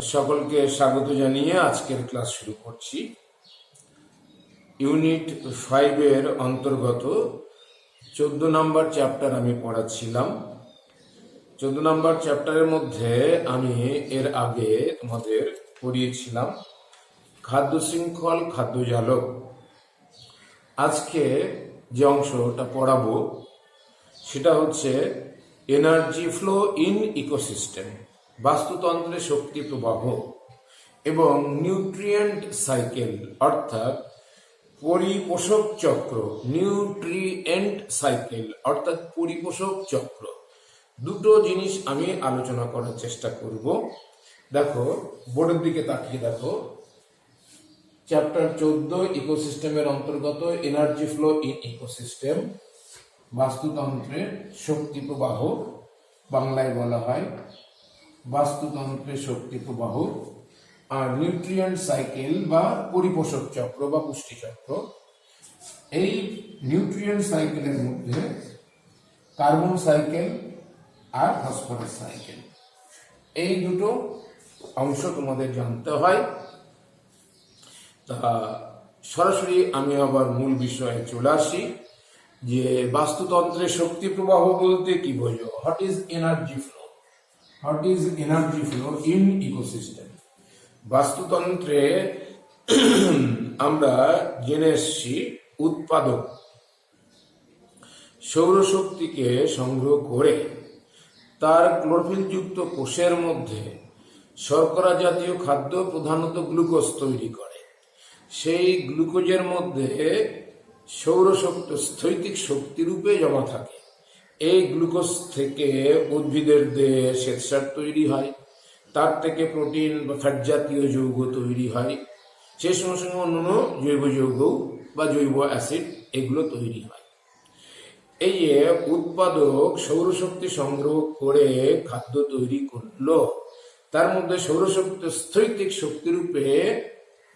সকলকে স্বাগত জানিয়ে আজকের ক্লাস শুরু করছি। ইউনিট 5 এর অন্তর্গত 14 নম্বর চ্যাপ্টার আমি পড়াচ্ছিলাম। 14 নম্বর চ্যাপ্টারের মধ্যে আমি এর আগে তোমাদের পড়িয়েছিলাম খাদ্য শৃঙ্খল, খাদ্য জালক। আজকে যে অংশটা পড়াবো সেটা হচ্ছে এনার্জি ফ্লো ইন ইকোসিস্টেম, বাস্তুতন্ত্রে শক্তি প্রবাহ এবং নিউট্রিয়েন্ট সাইকেল অর্থাৎ পরিপোষক চক্র। নিউট্রিয়েন্ট সাইকেল অর্থাৎ পরিপোষক চক্র, দুটো জিনিস আমি আলোচনা করার চেষ্টা করব। দেখো, বোর্ডের দিকে তাকিয়ে দেখো, চ্যাপ্টার 14 ইকোসিস্টেমের অন্তর্গত এনার্জি ফ্লো ইন ইকোসিস্টেম, বাস্তুতন্ত্রে শক্তি প্রবাহ, বাংলায় বলা হয় বাস্তুতন্ত্রে শক্তি প্রবাহ, আর নিউট্রিয়েন্ট সাইকেল বা পরিপোষক চক্র বা পুষ্টি চক্র। এই নিউট্রিয়েন্ট সাইকেলের মধ্যে কার্বন সাইকেল আর ফসফরাস সাইকেল, এই দুটো অংশ তোমাদের জানতে হয়। তা সরাসরি আমি আবার মূল বিষয়ে চলে আসি যে বাস্তুতন্ত্রে শক্তি প্রবাহ বলতে কি বোঝো? What is energy flow? What is energy flow in ecosystem? বাস্তুতন্ত্রে আমরা জেনে এসছি উৎপাদক সৌরশক্তিকে সংগ্রহ করে তার ক্লোরোফিলযুক্ত কোষের মধ্যে শর্করা জাতীয় খাদ্য, প্রধানত গ্লুকোজ তৈরি করে। সেই গ্লুকোজের মধ্যে সৌরশক্তি স্থৈতিক শক্তি রূপে জমা থাকে। এই গ্লুকোজ থেকে উদ্ভিদের দেহে শ্বেতসার তৈরি হয়, তার থেকে প্রোটিন বা ফ্যাট জাতীয় যৌগ তৈরি হয়, সে সঙ্গে সঙ্গে অন্যান্য জৈব যৌগ বা জৈব অ্যাসিড এগুলো তৈরি হয়। এই যে উৎপাদক সৌরশক্তি সংগ্রহ করে খাদ্য তৈরি করলো, তার মধ্যে সৌরশক্তি স্থৈতিক শক্তিরূপে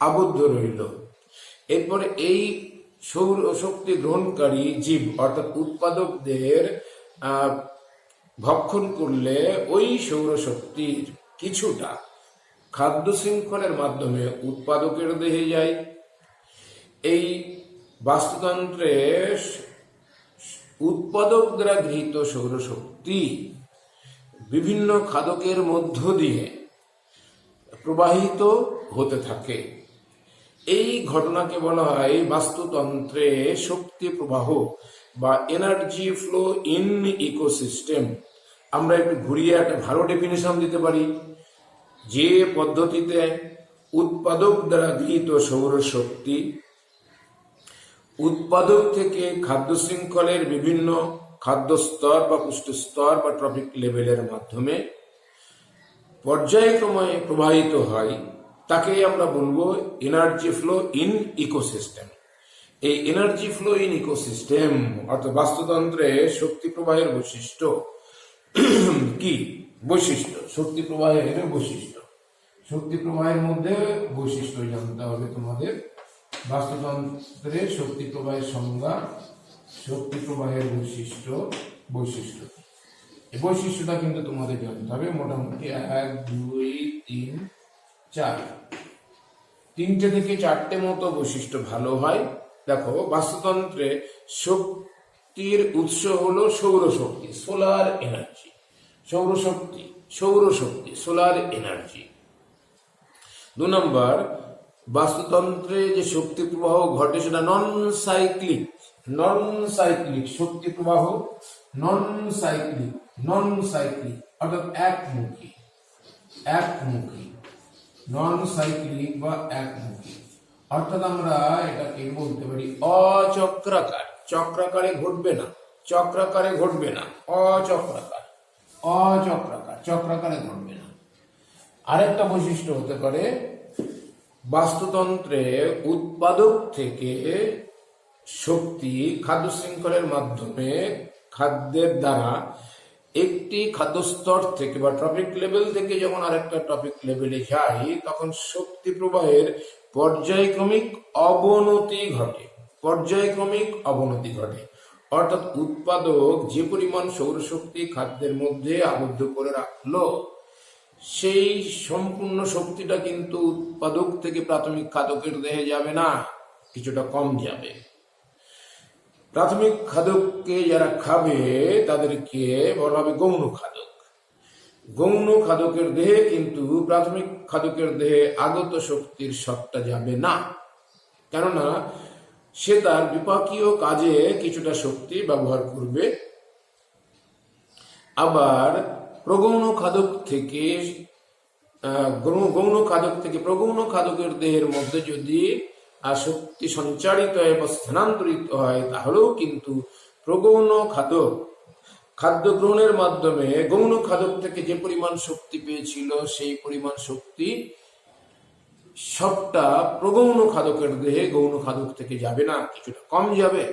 আবদ্ধ রইল। এরপরে এই সৌরশক্তি গ্রহণকারী জীব অর্থাৎ উৎপাদকদের ভক্ষণ করলে ওই সৌরশক্তির কিছুটা খাদ্য শৃঙ্খলের মাধ্যমে উৎপাদকের দেহে যায়। এই বাস্তুতন্ত্রে উৎপাদক দ্বারা গৃহীত সৌরশক্তি বিভিন্ন খাদকের মধ্য দিয়ে প্রবাহিত হতে থাকে। এই ঘটনাকে বলা হয় বাস্তুতন্ত্রে শক্তি প্রবাহ বা এনার্জি ফ্লো ইন ইকোসিস্টেম। আমরা একটু ঘুরিয়ে একটা ভালো ডেফিনেশন দিতে পারি, যে পদ্ধতিতে উৎপাদক দ্বারা গৃহীত সৌরশক্তি উৎপাদক থেকে খাদ্য শৃঙ্খলের বিভিন্ন খাদ্য স্তর বা পুষ্টি স্তর বা ট্রপিক লেভেলের মাধ্যমে পর্যায়ক্রমে প্রবাহিত হয়, তাকে আমরা বলবো এনার্জি ফ্লো ইন ইকোসিস্টেম। এই এনার্জি ফ্লো ইন ইকোসিস্টেম অর্থাৎ বাস্তুতন্ত্রে শক্তি প্রবাহের বৈশিষ্ট্য কি? বৈশিষ্ট্য, শক্তি প্রবাহের বৈশিষ্ট্য। শক্তি প্রবাহের মধ্যে বৈশিষ্ট্য জানতে হবে তোমাদের। বাস্তুতন্ত্রে শক্তি প্রবাহের সংজ্ঞা, শক্তি প্রবাহের বৈশিষ্ট্য। এই বৈশিষ্ট্যটা কিন্তু তোমাদের জানতে হবে। মোটামুটি 1, 2, 3, 4, 3টে থেকে 4টে মতো বৈশিষ্ট্য ভালো হয়। দেখো, বাস্তুতন্ত্রে শক্তির উৎস হলো সৌরশক্তি, সোলার এনার্জি। সৌরশক্তি সোলার এনার্জি। 2 নম্বর, বাস্তুতন্ত্রে যে শক্তি প্রবাহ ঘটে সেটা নন সাইক্লিক শক্তি প্রবাহ, নন সাইক্লিক অর্থাৎ একমুখী, নন সাইক্লিক বা একমুখী। অর্থাৎ আমরা এটাকে বলতে পারি অচক্রাকার। চক্রাকারে ঘটবে না, চক্রাকারে ঘটবে না। আরেকটা বৈশিষ্ট্য হতে পারে, বাস্তুতন্ত্রে উৎপাদক থেকে শক্তি খাদ্য শৃঙ্খলের মাধ্যমে খাদ্যের দ্বারা একটি খাদ্যস্তর থেকে বা টপিক লেভেল থেকে যখন আরেকটা টপিক লেভেলে যায়, তখন শক্তি প্রবাহের পর্যায়ক্রমিক অবনতি ঘটে। অর্থাৎ উৎপাদক যে পরিমাণ সৌরশক্তি খাদ্যের মধ্যে আবদ্ধ করে রাখলো, সেই সম্পূর্ণ শক্তিটা কিন্তু উৎপাদক থেকে প্রাথমিক খাদকের দেহে যাবে না, কিছুটা কম যাবে। প্রাথমিক খাদককে যারা খাবে তাদেরকে বলা হবে গৌণ খাদক। গৌণ খাদকের দেহে কিন্তু প্রাথমিক খাদকের দেহে আগত শক্তির সবটা যাবে না, কেননা সে তার বিপাকীয় কাজে কিছুটা শক্তি ব্যবহার করবে। আবার প্রগৌণ খাদক থেকে গৌণ খাদক থেকে প্রগৌণ খাদকের দেহের মধ্যে যদি শক্তি সঞ্চারিত হয় বা স্থানান্তরিত হয়, তাহলেও কিন্তু প্রগৌণ খাদক খাদ্য গ্রহণের মাধ্যমে গৌণ খাদক থেকে যে পরিমাণ শক্তি পেয়েছিল সেই পরিমাণ শক্তি সবটা প্রগৌণ খাদকের দেহে গৌণ খাদক থেকে যাবে না, কিছুটা কম যাবে।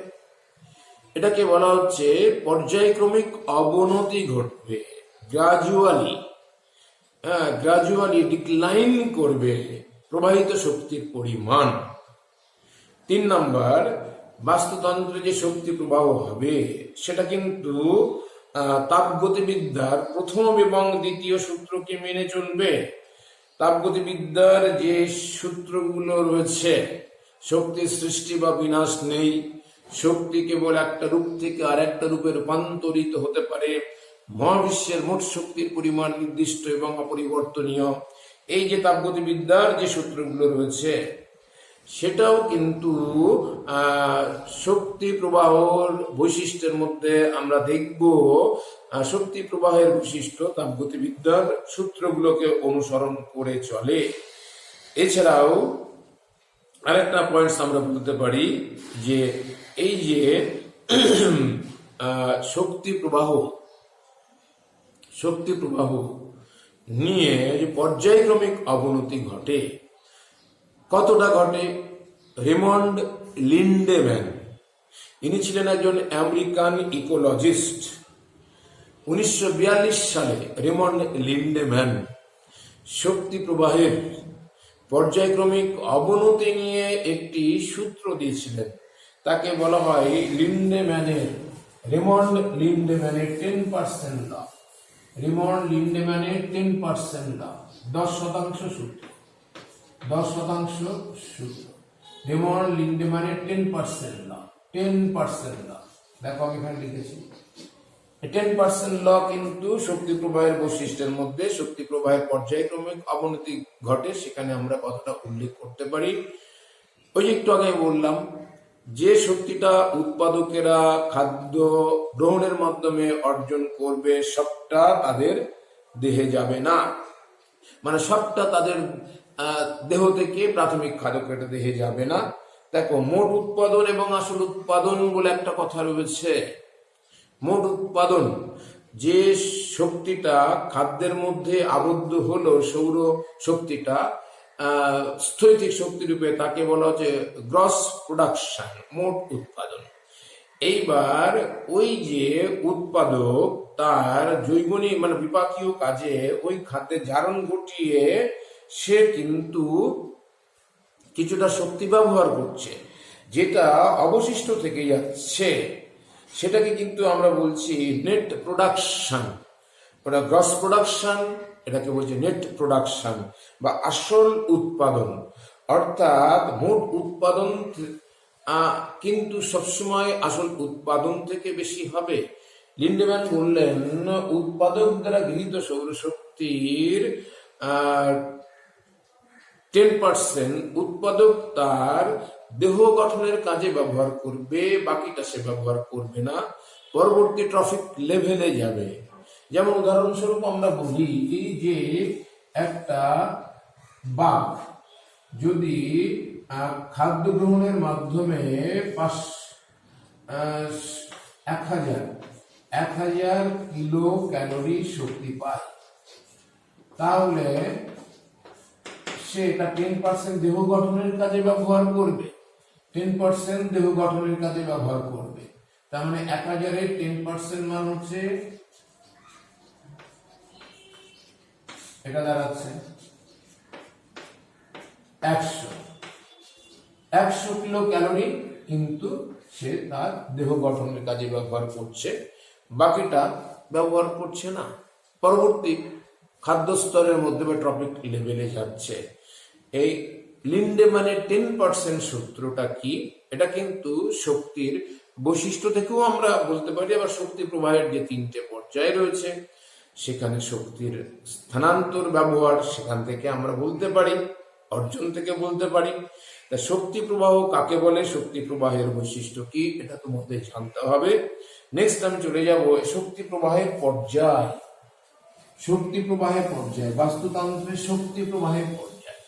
এটাকে বলা হচ্ছে পর্যায়ক্রমিক অবনতি ঘটবে, গ্রাজুয়ালি ডিক্লাইন করবে প্রবাহিত শক্তির পরিমাণ। 3 নম্বর, বাস্তুতন্ত্রে যে শক্তি প্রবাহ হবে সেটা কিন্তু তাপগতিবিদ্যার প্রথম এবং দ্বিতীয় সূত্রকে মেনে চলবে। তাপগতিবিদ্যার যে সূত্রগুলো রয়েছে, শক্তির সৃষ্টি বা বিনাশ নেই, শক্তি কেবল একটা রূপ থেকে আর একটা রূপে রূপান্তরিত হতে পারে, মহাবিশ্বের মোট শক্তির পরিমাণ নির্দিষ্ট এবং অপরিবর্তনীয়, এই যে তাপগতিবিদ্যার যে সূত্রগুলো রয়েছে সেটাও কিন্তু শক্তি প্রবাহর বৈশিষ্ট্যের মধ্যে আমরা দেখব। শক্তি প্রবাহের বৈশিষ্ট্য তাপগতিবিদ্যার সূত্রগুলোকে অনুসরণ করে চলে। এছাড়াও আরেকটা পয়েন্টস আমরা বলতে পারি যে এই যে শক্তি প্রবাহ নিয়ে যে পর্যায়ক্রমিক অবনতি ঘটে, কতটা ঘটে? রেমন্ড লিন্ডেম্যান, ইনি ছিলেন একজন আমেরিকান ইকোলজিস্ট। 1942 সালে রেমন্ড লিন্ডেম্যান শক্তি প্রবাহের পর্যায়ক্রমিক অবনতি নিয়ে একটি সূত্র দিয়েছিলেন। তাকে বলা হয় রেমন্ড লিন্ডেম্যানের 10% ল। রেমন্ড লিন্ডেম্যানের 10% ল, 10% সূত্র, 10% সূত্র। রেমন্ড লিন্ডেম্যানের 10% ল, 10% ল। দেখো আমি এখানে লিখেছি 10% ল কিন্তু শক্তি প্রবাহের বৈশিষ্ট্যের মধ্যে শক্তি প্রবাহের পর্যায়ক্রমিক অবনতি ঘটে, সেখানে আমরা কতটা উল্লেখ করতে পারি। ওই যে একটু আগে বললাম যে শক্তিটা উৎপাদকেরা খাদ্য গ্রহণের মাধ্যমে অর্জন করবে সবটা তাদের দেহে যাবে না, মানে সবটা তাদের দেহ থেকে প্রাথমিক খাদকের দেহে যাবে না। দেখো, মোট উৎপাদন এবং আসল উৎপাদন বলে একটা কথা রয়েছে। মোট উৎপাদন, যে শক্তিটা খাদ্যের মধ্যে আবদ্ধ হলো, সৌর শক্তিটা স্থৈতিক শক্তি রূপে, তাকে বলা হচ্ছে গ্রস প্রোডাকশন, মোট উৎপাদন। এইবার ওই যে উৎপাদক তার জৈবনিক মানে বিপাকীয় কাজে ওই খাদ্যের জারণ ঘটিয়ে সে কিন্তু কিছুটা শক্তি ব্যবহার করছে, যেটা অবশিষ্ট থেকে যাচ্ছে সেটাকে কিন্তু আমরা বলছি নেট প্রোডাকশন। ওটা গ্রস প্রোডাকশন, এটাকে বলছে নেট প্রোডাকশন বা আসল উৎপাদন। অর্থাৎ মোট উৎপাদন কিন্তু সবসময় আসল উৎপাদন থেকে বেশি হবে। লিন্ডেম্যান বললেন উৎপাদক দ্বারা গৃহীত সৌরশক্তির 10% উৎপাদক তার দেহ গঠনের কাজে ব্যবহার করবে, বাকিটা সে ব্যবহার করবে না, পরবর্তী ট্রফিক লেভেলে যাবে। যেমন উদাহরণস্বরূপ আমরা বলি এই যে একটা বাঘ যদি খাদ্য গ্রহণের মাধ্যমে 1000 কিলো ক্যালোরি শক্তি পায়, তাহলে সে এটা 10% দেহ গঠনের কাজে ব্যবহার করবে, 10% দেহ গঠনের কাজে ব্যবহার করবে। তার মানে 1000-এর 10% মান হচ্ছে, এটা দাঁড়াচ্ছে 100 কিলো ক্যালোরি, কিন্তু সে তার দেহ গঠনের কাজে ব্যবহার করছে, বাকিটা ব্যবহার করছে না। পরবর্তী খাদ্য স্তরের মধ্যে বা ট্রপিক লেভেলে যাচ্ছে। এই লিন্ডেম্যানের 10% সূত্রটা কি? এটা কিন্তু শক্তির বৈশিষ্ট্য থেকেও আমরা বলতে পারি, আবার শক্তি প্রবাহের যে 3টে পর্যায় রয়েছে সেখানে শক্তির স্থানান্তর ব্যবহার সেখান থেকে আমরা বলতে পারি, অর্জন থেকে বলতে পারি। তা শক্তি প্রবাহ কাকে বলে, শক্তি প্রবাহের বৈশিষ্ট্য কি, এটা তোমাদের জানতে হবে। নেক্সট আমি চলে যাব শক্তি প্রবাহের পর্যায়। শক্তি প্রবাহের পর্যায়, বাস্তুতন্ত্রের শক্তি প্রবাহের পর্যায়।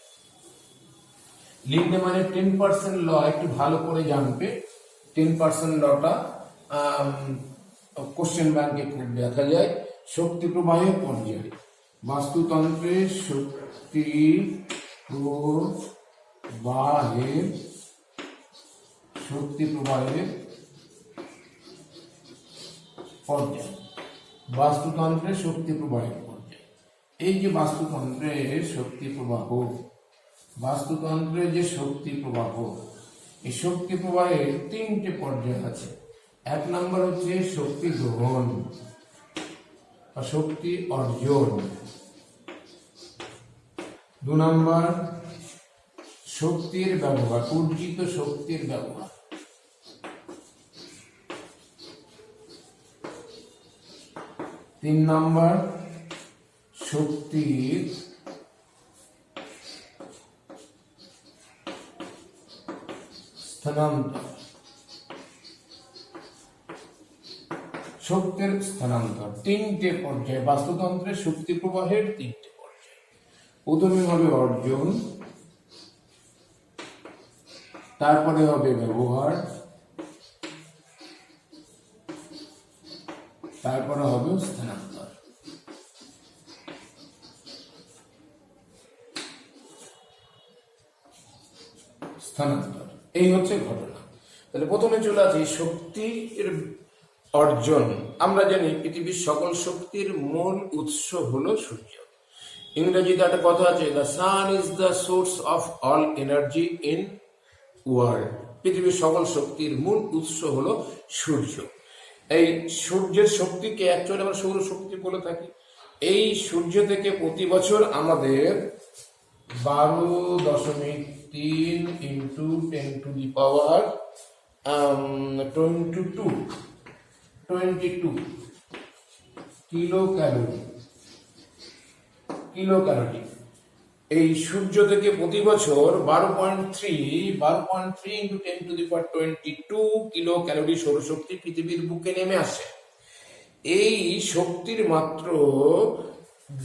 লিন্ডেম্যানের 10% ল একটু ভালো করে জানবে। 10% লটা কোশ্চেন ব্যাংকে খুব দেখা যায়। শক্তি প্রবাহের পর্যায়, বাস্তুতন্ত্রের শক্তি প্রবাহের পর্যায়, বাস্তুতন্ত্রের শক্তি প্রবাহের পর্যায়। এই যে বাস্তুতন্ত্রের শক্তি প্রবাহ, বাস্তুতন্ত্রের যে শক্তি প্রবাহ, এই শক্তি প্রবাহের 3টে পর্যায় আছে। 1 নম্বর হচ্ছে শক্তি গ্রহণ বা শক্তি অর্জন। 2 নম্বর শক্তির ব্যবহার, অর্জিত শক্তির ব্যবহার। 3 নম্বর শক্তির স্থানান্তর, শক্তির স্থানান্তর। 3টে পর্যায় বাস্তুতন্ত্রের শক্তি প্রবাহের, 3টে পর্যায়। প্রথমে হবে অর্জন, তারপরে হবে ব্যবহার, তারপরে হবে স্থানান্তর। স্থানান্তর, এই হচ্ছে ঘটনা। তাহলে প্রথমে চলে আসি শক্তির অর্জন। আমরা জানি পৃথিবীর সকল শক্তির মূল উৎস হলো সূর্য। ইংরেজিতে একটা কথা আছে, the sun is the source of all energy in world. পৃথিবীর সকল শক্তির মূল উৎস হলো সূর্য। এই সূর্যের শক্তিকে অ্যাকচুয়ালি আমরা সৌর শক্তি বলে থাকি। এই সূর্য থেকে প্রতি বছর আমাদের 12.3 into 10 to the power 22 kilo calorie এই সূর্য থেকে প্রতি বছর 12.3 into 10 to the power 22 kilo calorie সৌরশক্তি পৃথিবীর বুকে নেমে আসে। এই শক্তির মাত্র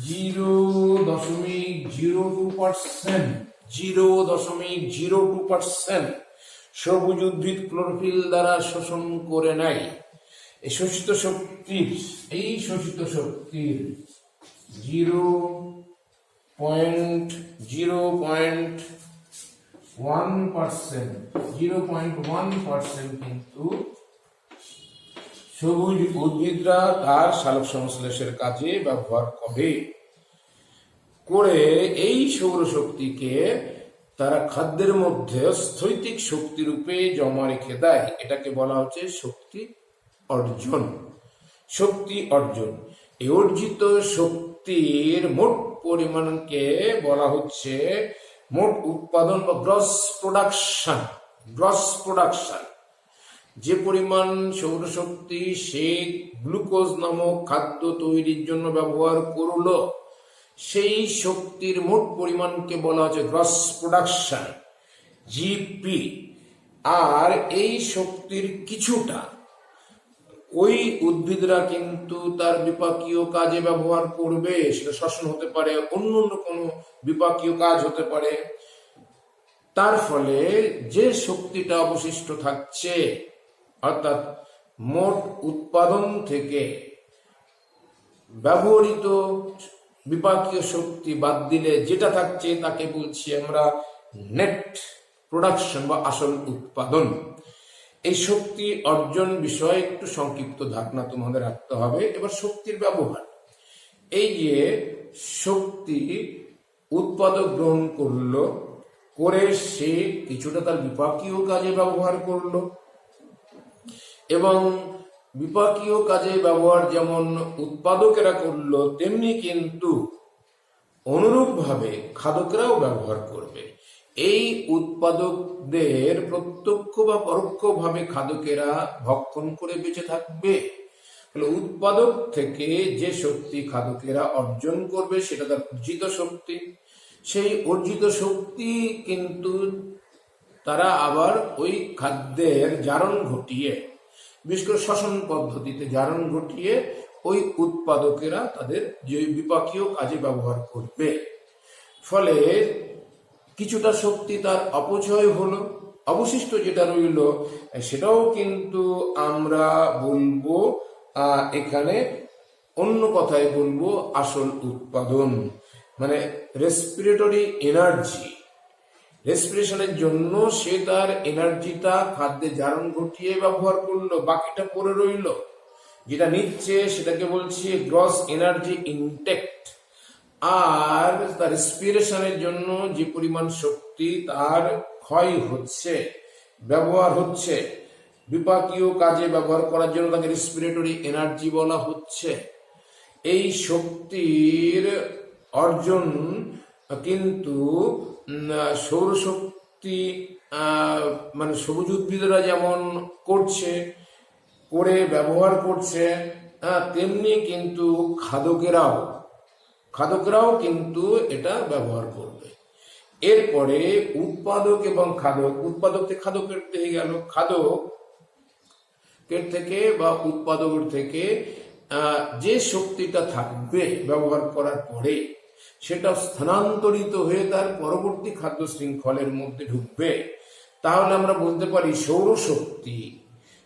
0.02% সবুজ উদ্ভিদ ক্লোরোফিল দ্বারা শোষণ করে নেয়। এই শোষিত শক্তির 0.1% কিন্তু সবুজ উদ্ভিদরা তার সালোক সংশ্লেষের কাজে ব্যবহার করে এই সৌরশক্তিকে তারা খাদ্যের মধ্যে স্থৈতিক শক্তি রূপে জমা রেখে দেয়। এটাকে বলা হচ্ছে শক্তি অর্জন। শক্তি অর্জন, এই অর্জিত শক্তির মোট পরিমাণকে বলা হচ্ছে মোট উৎপাদন বা গ্রস প্রোডাকশন। যে পরিমাণ সৌরশক্তি সে গ্লুকোজ নামক খাদ্য তৈরির জন্য ব্যবহার করলো, সেই শক্তির মোট পরিমাণকে বলা হচ্ছে গ্রস প্রোডাকশন, জিপি। আর এই শক্তির কিছুটা ওই উদ্ভিদরা কিন্তু তার বিপাকীয় কাজে ব্যবহার করবে। সেটা শ্বসন হতে পারে, অন্য কোনো বিপাকীয় কাজ হতে পারে। তার ফলে যে শক্তিটা অবশিষ্ট থাকছে, অর্থাৎ মোট উৎপাদন থেকে ব্যবহৃত বিপাকীয় শক্তি বাদ দিলে যেটা থাকছে তাকে বলছি আমরা নেট প্রোডাকশন বা আসল উৎপাদন। এই শক্তি অর্জন বিষয়ে একটু সংক্ষিপ্ত ধারণা তোমাদের রাখতে হবে। এবার শক্তির ব্যবহার, এই যে শক্তি উৎপাদক গ্রহণ করলো, করে সে কিছুটা তার বিপাকীয় কাজে ব্যবহার করলো, এবং বিপাকীয় কাজে ব্যবহার যেমন উৎপাদকেরা করলো, তেমনি কিন্তু অনুরূপভাবে খাদকরাও ব্যবহার করবে। এই উৎপাদকদের প্রত্যক্ষ বা পরোক্ষভাবে খাদকেরা ভক্ষণ করে বেঁচে থাকবে। উৎপাদক থেকে যে শক্তি খাদকেরা অর্জন করবে সেটা তার অর্জিত শক্তি। সেই অর্জিত শক্তি কিন্তু তারা আবার ওই খাদ্যের জারণ ঘটিয়ে, বিশেষ করে শ্বসন পদ্ধতিতে জারণ ঘটিয়ে ওই উৎপাদকেরা তাদের যে বিপাকীয় কাজে ব্যবহার করবে। ফলে কিছুটা শক্তি তার অপচয় হলো, অবশিষ্ট যেটা রইল সেটাও কিন্তু আমরা বলবো এখানে অন্য কথায় বলবো আসল উৎপাদন, মানে রেসপিরেটরি এনার্জি। রেসপিরেশনের জন্য সে তার এনার্জিটা খাদ্যে জারণ ঘটিয়ে ব্যবহার করলো, বাকিটা পড়ে রইল। যেটা নিচ্ছে সেটাকে বলছে গ্রস এনার্জি ইনটেক্ট। আর তার রেসপিরেশনের জন্য যে পরিমাণ শক্তি তার ক্ষয় হচ্ছে, ব্যবহার হচ্ছে, বিপাকীয় কাজে ব্যবহার করার জন্য তাকে রেসপিরেটরি এনার্জি বলা হচ্ছে। এই শক্তির অর্জন কিন্তু সৌরশক্তি মানে সবুজ উদ্ভিদরা যেমন করছে, করে ব্যবহার করছে, তেমনি কিন্তু খাদকেরাও কিন্তু এটা ব্যবহার করবে। এরপরে উৎপাদক এবং খাদক, উৎপাদক থেকে খাদকের থেকে গেল, খাদকের থেকে বা উৎপাদকের থেকে যে শক্তিটা থাকবে ব্যবহার করার পরে সেটা স্থানান্তরিত হয়ে তার পরবর্তী খাদ্য শৃঙ্খলের মধ্যে ঢুকবে। তাহলে আমরা বলতে পারি সৌরশক্তি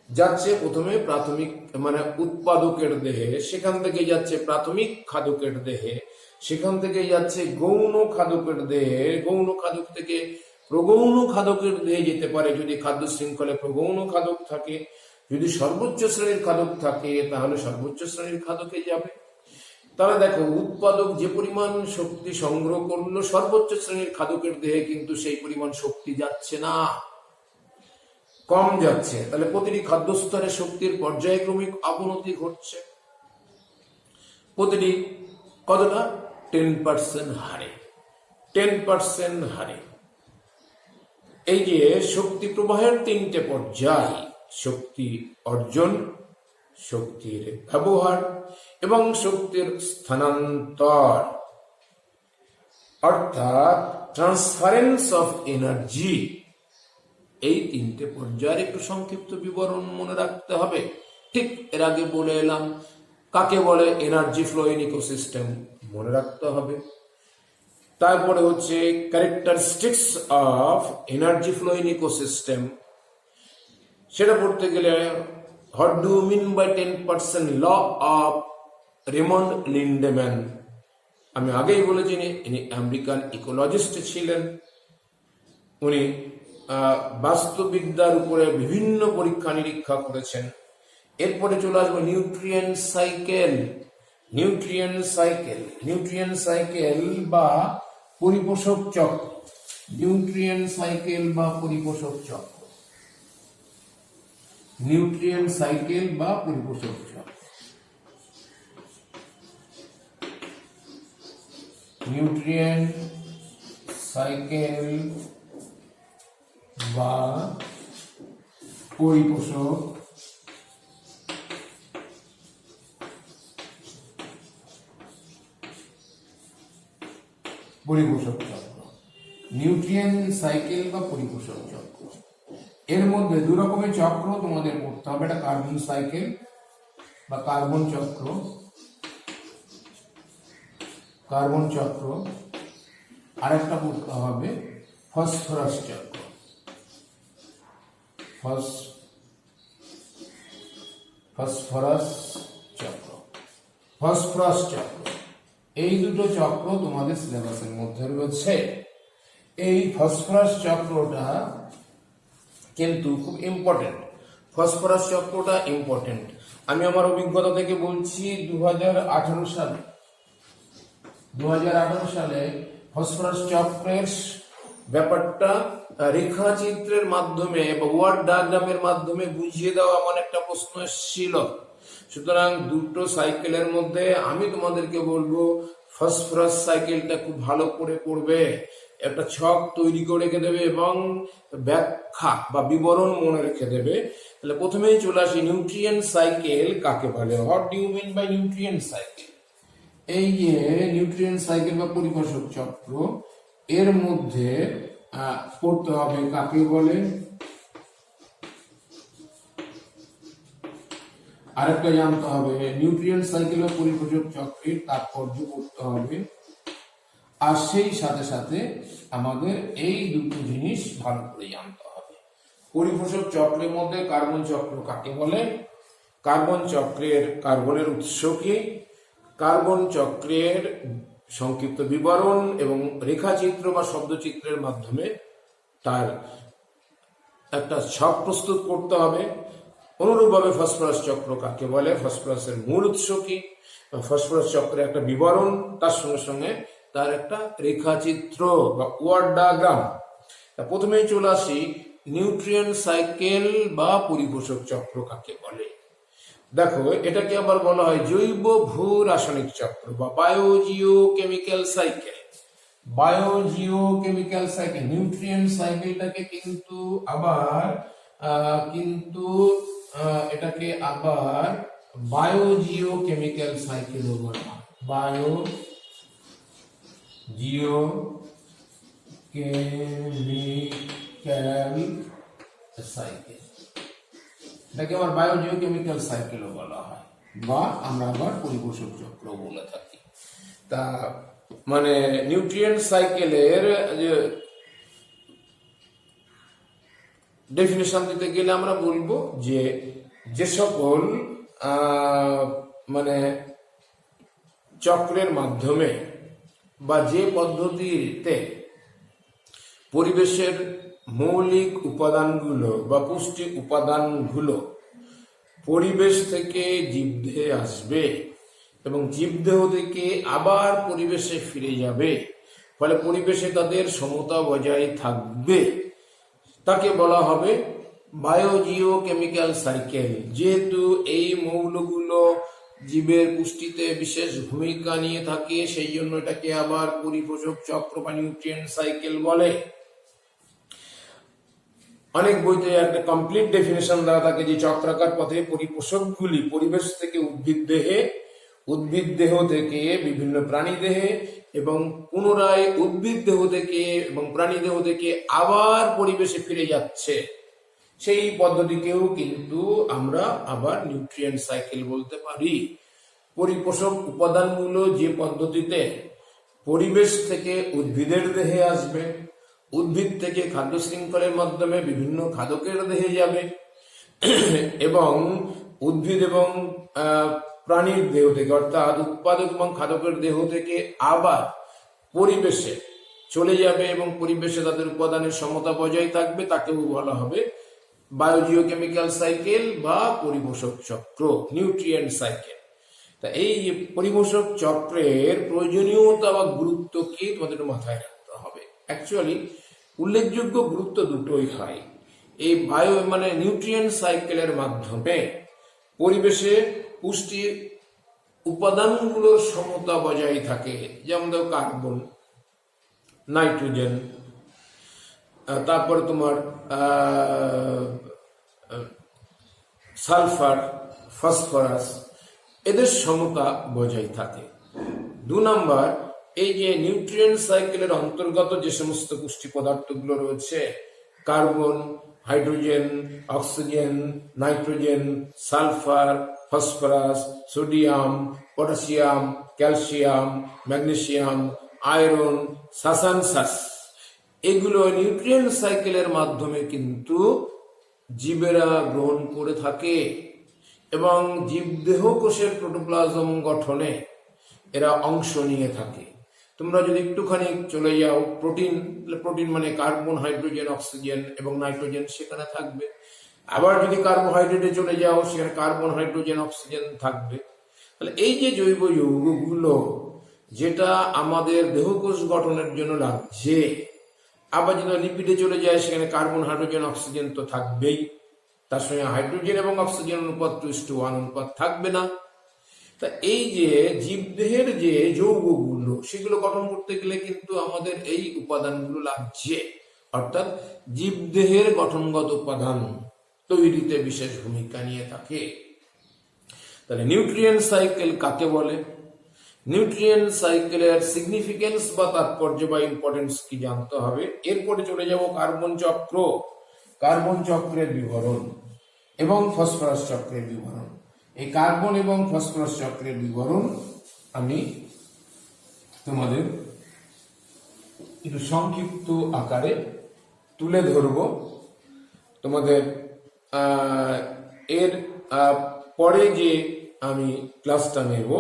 যাচ্ছে প্রথমে প্রাথমিক মানে উৎপাদকের দেহে, সেখান থেকে যাচ্ছে প্রাথমিক খাদকের দেহে, সেখান থেকে যাচ্ছে গৌণ খাদকের দেহে, গৌণ খাদক থেকে প্রগৌণ খাদকের দেহে যেতে পারে যদি খাদ্য শৃঙ্খলে প্রগৌণ খাদক থাকে। যদি সর্বোচ্চ শ্রেণীর খাদক থাকে তাহলে সর্বোচ্চ শ্রেণীর খাদকে যাবে। তাহলে দেখো, উৎপাদক যে পরিমাণ শক্তি সংগ্রহ করলো সর্বোচ্চ শ্রেণীর খাদকের দেহে কিন্তু সেই পরিমাণ শক্তি যাচ্ছে না, কম যাচ্ছে। তাহলে প্রতিটি খাদ্যস্তরে শক্তির পর্যায়ক্রমিক অবনতি ঘটছে, প্রতিটি কতটা 10% হারে, 10% হারে। এই যে শক্তি প্রবাহের তিনটে পর্যায়, শক্তি অর্জন, শক্তির ব্যবহার এবং শক্তির স্থানান্তর, অর্থাৎ ট্রান্সফারেন্স অফ এনার্জি, এই তিনটে পর্যায়ের একটু সংক্ষিপ্ত বিবরণ মনে রাখতে হবে। ঠিক এর আগে বলে এলাম কাকে বলে এনার্জি ফ্লো ইন ইকোসিস্টেম, মনে রাখতে হবে। তারপরে হচ্ছে characteristics of energy flow in ecosystem, সেটা পড়তে গেলে what do you mean by 10% law of Raymond Lindeman. আমি আগেই বলেছি ইনি আমেরিকান ইকোলজিস্ট ছিলেন। উনি বাস্তুবিদ্যার উপরে বিভিন্ন পরীক্ষা নিরীক্ষা করেছেন। এরপরে চলে আসবে নিউট্রিয়েন্ট সাইকেল, নিউট্রিয়েন্ট সাইকেল বা পরিপোষক চক্র, নিউট্রিয়েন্ট সাইকেল বা পরিপোষক চক্র, নিউট্রিয়েন্ট সাইকেল বা পরিপোষক চক্র, নিউট্রিয়েন্ট সাইকেল বা পরিপোষক চক্র, নিউট্রিয়েন্ট সাইকেল বা পরিপোষক চক্র। এর মধ্যে দু রকমের চক্র তোমাদের পড়তে হবে, একটা কার্বন সাইকেল বা কার্বন চক্র, আর একটা পড়তে হবে ফসফরাস চক্র, ফসফরাস চক্র। এই দুটো চক্র তোমাদের সিলেবাসের মধ্যে রয়েছে। এই ফসফরাস চক্রটা কিন্তু খুব ইম্পর্টেন্ট, ফসফরাস চক্রটা ইম্পর্টেন্ট। আমি আমার অভিজ্ঞতা থেকে বলছি, 2018 সালে ফসফরাস চক্রের ব্যাপারটা রেখাচিত্রের মাধ্যমে বা ওয়ার্ড ডায়াগ্রামের মাধ্যমে বুঝিয়ে দেওয়া এমন একটা প্রশ্ন এসেছিল। সুতরাং দুটো সাইকেলের মধ্যে আমি তোমাদেরকে বলবো ফসফরাস সাইকেলটা খুব ভালো করে পড়বে, একটা ছক তৈরি করে রেখে দেবে এবং ব্যাখ্যা বা বিবরণ মনে রেখে দেবে। তাহলে প্রথমেই চলে আসি নিউট্রিয়েন্ট সাইকেল কাকে বলে। What do you mean by nutrient cycle? এই যে নিউট্রিয়েন্ট সাইকেল বা পরিপোষক চক্র, এর মধ্যে পড়তে হবে কাকে বলে, আরেকটা জানতে হবে নিউট্রিয়েন্ট সাইকেল বা পরিপোষক চক্রের তাৎপর্য করতে হবে, আর সেই সাথে সাথে আমাদের এই দুটো জিনিস ভালো করে জানতে হবে। পরিপোষক চক্রের মধ্যে কার্বন চক্র কাকে বলে, কার্বন চক্রের কার্বনের উৎস কি, কার্বন চক্রের সংক্ষিপ্ত বিবরণ এবং রেখাচিত্র বা শব্দচিত্রের মাধ্যমে তার একটা ছক প্রস্তুত করতে হবে। অনুরূপভাবে ফসফরাস চক্র কাকে বলে, ফসফরাসের মূল উৎস কি, ফসফরাস চক্রের একটা বিবরণ, তার সঙ্গে সঙ্গে তার একটা রেখাচিত্র বা ওয়ার্ড ডায়াগ্রাম। প্রথমেই চলে আসি নিউট্রিয়েন্ট সাইকেল বা পরিপোষক চক্র কাকে বলে। দেখো, এটাকে আবার বলা হয় জৈব ভূ রাসায়নিক চক্র বা biogeochemical cycle. Biogeochemical cycle, nutrient সাইকেলটাকে কিন্তু আবার এটাকে আবার বায়োজিও কেমিক্যাল সাইকেল বলা হয়। বায়োজিও কেমিক্যাল সাইকেল, এটাকে আবার বায়োজিও কেমিক্যাল সাইকেলও বলা হয়, বা আমরা আবার পরিপোষক চক্র বলে থাকি। তা মানে নিউট্রিয়েন্ট সাইকেলের যে ডেফিনেশন দিতে গেলে আমরা বলবো যে সকল মানে চক্রের মাধ্যমে বা যে পদ্ধতিতে পরিবেশের মৌলিক উপাদানগুলো বা পুষ্টি উপাদানগুলো পরিবেশ থেকে জীবদেহে আসবে এবং জীবদেহ থেকে আবার পরিবেশে ফিরে যাবে, ফলে পরিবেশে তাদের সমতা বজায় থাকবে, তাকে বলা হবে বায়োজিও কেমিক্যাল সাইকেল। যেহেতু এই মৌলগুলো জীবের পুষ্টিতে বিশেষ ভূমিকা নিয়ে থাকে, সেই জন্য এটাকে আবার পরিপোষক চক্র বা নিউট্রিয়েন্ট সাইকেল বলে। অনেক বইতে একটা কমপ্লিট ডেফিনেশন দেওয়া থাকে যে চক্রাকার পথে পরিপোষকগুলি পরিবেশ থেকে উদ্ভিদ দেহ থেকে বিভিন্ন প্রাণী দেহে এবং পুনরায় উদ্ভিদ দেহ থেকে এবং প্রাণী দেহ থেকে আবার পরিবেশে ফিরে যাচ্ছে, সেই পদ্ধতিকেও কিন্তু আমরা আবার নিউট্রিয়েন্ট সাইকেল বলতে পারি। পরিপোষক উপাদানগুলো যে পদ্ধতিতে পরিবেশ থেকে উদ্ভিদের দেহে আসবে, উদ্ভিদ থেকে খাদ্য শৃঙ্খলের মাধ্যমে বিভিন্ন খাদকের দেহে যাবে এবং উদ্ভিদ এবং প্রাণীর দেহ থেকে অর্থাৎ উৎপাদক এবং খাদকের দেহ থেকে আবার পরিবেশে চলে যাবে এবং পরিবেশে তাদের উপাদানের সমতা বজায় থাকবে, তাকেও বলা হবে বায়োজিও কেমিক্যাল সাইকেল বা পরিপোষক চক্র, নিউট্রিয়েন্ট সাইকেল। তা এই পরিপোষক চক্রের প্রয়োজনীয়তা বা গুরুত্ব কি তোমাদের মাথায় রাখতে হবে। অ্যাকচুয়ালি উল্লেখযোগ্য গুরুত্ব দুটোই হয়। এই নিউট্রিয়েন্ট সাইকেলের মাধ্যমে পরিবেশে পুষ্টি উপাদানগুলোর সমতা বজায় থাকে, যেমন ধরো কার্বন, নাইট্রোজেন, তারপরে তোমার সালফার, ফসফরাস, এদের সমতা বজায় থাকে। 2 নম্বর, এই যে নিউট্রিয়েন্ট সাইকেলের অন্তর্গত যে সমস্ত পুষ্টি পদার্থগুলো রয়েছে, carbon, hydrogen, oxygen, nitrogen, sulphur, phosphorus, sodium, potassium, calcium, magnesium, iron, সাসানসাস, এগুলো নিউট্রিয়েন্ট সাইকেলের মাধ্যমে কিন্তু জীবেরা গ্রহণ করে থাকে এবং জীবদেহ কোষের প্রোটোপ্লাজম গঠনে এরা অংশ নিয়ে থাকে। তোমরা যদি একটুখানি চলে যাও প্রোটিন মানে কার্বন, হাইড্রোজেন, অক্সিজেন এবং নাইট্রোজেন সেখানে থাকবে। আবার যদি কার্বোহাইড্রেটে চলে যাও, সেখানে কার্বন, হাইড্রোজেন, অক্সিজেন থাকবে। তাহলে এই যে জৈব যৌগগুলো যেটা আমাদের দেহকোষ গঠনের জন্য লাগছে, আবার যদি লিপিডে চলে যায় সেখানে কার্বন, হাইড্রোজেন, অক্সিজেন তো থাকবেই, তার সঙ্গে হাইড্রোজেন এবং অক্সিজেন অনুপাত 2:1 অনুপাত থাকবে না। তা এই যে জীবদেহের যে যৌগগুলো সেগুলো গঠন করতে গেলে কিন্তু আমাদের এই উপাদানগুলো লাগছে, অর্থাৎ জীবদেহের গঠনগত উপাদান তৈরিতে বিশেষ ভূমিকা নিয়ে থাকে। তাহলে নিউট্রিয়েন্ট সাইকেল কাকে বলে? নিউট্রিয়েন্ট সাইকেলের সিগনিফিকেন্স বা তাৎপর্য বা ইম্পর্টেন্স কি জানতে হবে। এরপরে চলে যাব কার্বন চক্র, কার্বন চক্রের বিবরণ এবং ফসফরাস চক্রের বিবরণ। এই কার্বন এবং ফসফরাস চক্রের বিবরণ আমি তোমাদের একটু সংক্ষিপ্ত আকারে তুলে ধরব। তোমাদের এর পরে যে আমি ক্লাসটা নেব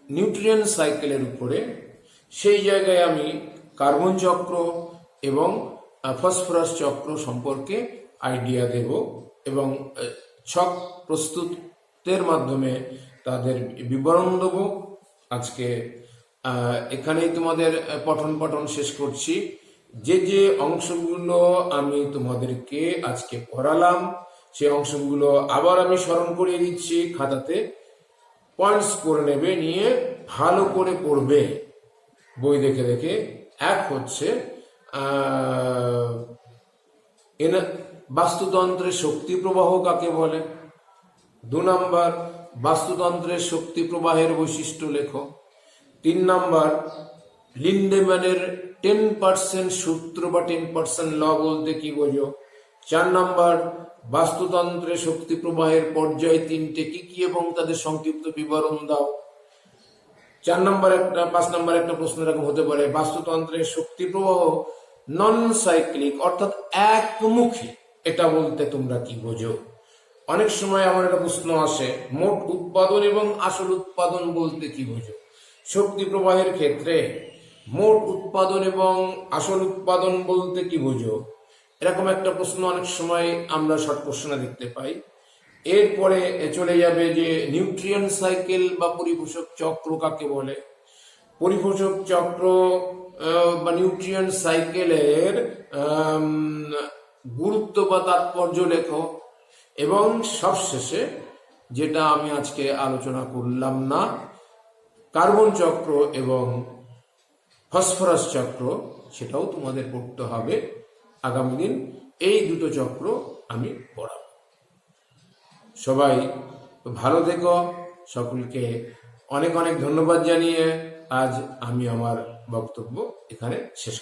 নিউট্রিয়েন্ট সাইকেলের উপরে, সেই জায়গায় আমি কার্বন চক্র এবং ফসফরাস চক্র সম্পর্কে আইডিয়া দেব এবং ছক প্রস্তুতের মাধ্যমে তাদের বিবরণ দেব। আজকে এখানেই তোমাদের পঠন পাঠন শেষ করছি। যে যে অংশগুলো আমি তোমাদেরকে আজকে পড়ালাম সেই অংশগুলো আবার আমি স্মরণ করিয়ে দিচ্ছি, খাতাতে পয়েন্টস করে নেবে, নিয়ে ভালো করে পড়বে বই দেখে দেখে। এক হচ্ছে বাস্তুতন্ত্রের শক্তি প্রবাহ কাকে বলে। 2 নাম্বার বাস্তুতন্ত্রের শক্তি প্রবাহের বৈশিষ্ট্য লেখো। 3 নাম্বার লিন্ডেম্যানের 10% সূত্র বা 10% ল বলতে কি বোঝো। 4 নাম্বার বাস্তুতন্ত্রের শক্তি প্রবাহের পর্যায় 3টে কি কি এবং তাদের সংক্ষিপ্ত বিবরণ দাও। 5 নাম্বার একটা প্রশ্ন এরকম হতে পারে, বাস্তুতন্ত্রের শক্তি প্রবাহ নন সাইক্লিক অর্থাৎ একমুখী, এটা বলতে তোমরা কি বোঝো। অনেক সময় আমার একটা প্রশ্ন আসে, মোট উৎপাদন এবং আসল উৎপাদন বলতে কি বোঝো। শক্তি প্রবাহের ক্ষেত্রে মোট উৎপাদন এবং আসল উৎপাদন বলতে কি বোঝো, এরকম একটা প্রশ্ন অনেক সময় আমরা শর্ট কোশ্চেনে দেখতে পাই। এরপরে চলে যাবে যে নিউট্রিয়েন্ট সাইকেল বা পরিপোষক চক্র কাকে বলে। পরিপোষক চক্র বা নিউট্রিয়েন্ট সাইকেলের গুরুত্ব বা তাৎপর্য লেখো। এবং সবশেষে যেটা আমি আজকে আলোচনা করলাম না, কার্বন চক্র এবং ফসফরাস চক্র, সেটাও তোমাদের পড়তে হবে আগামী দিন। এই দুটো চক্র আমি পড়াবো। সবাই ভালো থেকো, সকলকে অনেক অনেক ধন্যবাদ জানিয়ে আজ আমি আমার বক্তব্য এখানে শেষ